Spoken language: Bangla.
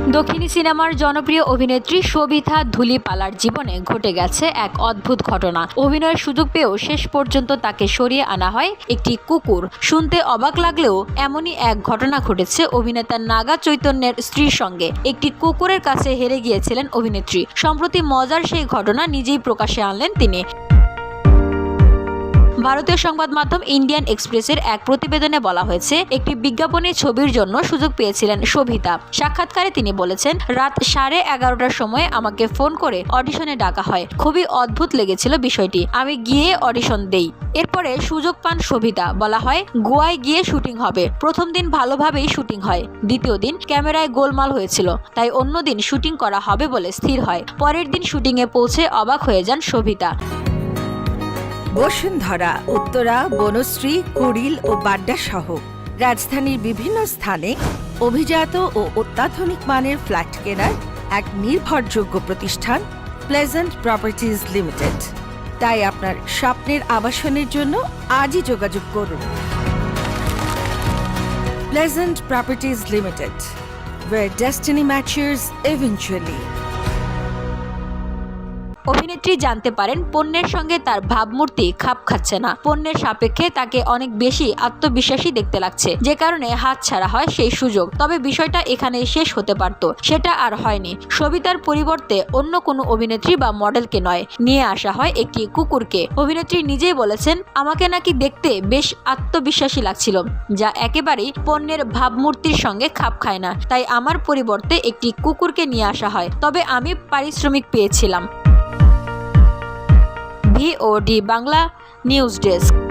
দক্ষিণী সিনেমার জনপ্রিয় অভিনেত্রী শোভিতা ধুলিপালার জীবনে ঘটে গেছে এক অদ্ভুত ঘটনা। অভিনয়ের সুযোগ পেয়েও শেষ পর্যন্ত তাকে সরিয়ে আনা হয় একটি কুকুর। শুনতে অবাক লাগলেও এমনই এক ঘটনা ঘটেছে অভিনেতা নাগা চৈতন্যের স্ত্রীর সঙ্গে। একটি কুকুরের কাছে হেরে গিয়েছিলেন অভিনেত্রী। সম্প্রতি মজার সেই ঘটনা নিজেই প্রকাশ্যে আনলেন তিনি। ভারতীয় সংবাদ মাধ্যম ইন্ডিয়ান এক্সপ্রেসের এক প্রতিবেদনে বলা হয়েছে, একটি বিজ্ঞাপনের ছবির জন্য সুযোগ পেয়েছিলেন শোভিতা। সাক্ষাৎকারে তিনি বলেছেন, রাত 11:30টার সময় আমাকে ফোন করে অডিশনে ডাকা হয়। খুবই অদ্ভুত লেগেছিল বিষয়টি। আমি গিয়ে অডিশন দেই। এরপরে সুযোগ পান শোভিতা। বলা হয় গোয়ায় গিয়ে শুটিং হবে। প্রথম দিন ভালোভাবেই শুটিং হয়। দ্বিতীয় দিন ক্যামেরায় গোলমাল হয়েছিল, তাই অন্য দিন শুটিং করা হবে বলে স্থির হয়। পরের দিন শুটিংয়ে পৌঁছে অবাক হয়ে যান শোভিতা। বসুন্ধরা, উত্তরা, বনশ্রী, কুড়িল ও বাড্ডা সহ রাজধানীর বিভিন্ন স্থানে অভিজাত ও অত্যাধুনিক মানের ফ্ল্যাট কেনার এক নির্ভরযোগ্য প্রতিষ্ঠান প্লেজেন্ট প্রপার্টিজ লিমিটেড। তাই আপনার স্বপ্নের আবাসনের জন্য আজই যোগাযোগ করুন। Pleasant properties limited, where destiny matches eventually. অভিনেত্রী জানতে পারেন পণ্যের সঙ্গে তার ভাবমূর্তি খাপ খাচ্ছে না। পণ্যের সাপেক্ষে তাকে অনেক বেশি আত্মবিশ্বাসী দেখতে লাগছে, যে কারণে হাতছাড়া হয় সেই সুযোগ। তবে বিষয়টা এখানে শেষ হতে পারত, সেটা আর হয়নি। সবিতার পরিবর্তে অন্য কোনো অভিনেত্রী বা মডেলকে নয়, নিয়ে আসা হয় একটি কুকুরকে। অভিনেত্রী নিজেই বলেছেন, আমাকে নাকি দেখতে বেশ আত্মবিশ্বাসী লাগছিল, যা একেবারেই পণ্যের ভাবমূর্তির সঙ্গে খাপ খায় না। তাই আমার পরিবর্তে একটি কুকুরকে নিয়ে আসা হয়। তবে আমি পারিশ্রমিক পেয়েছিলাম। VOD Bangla news desk.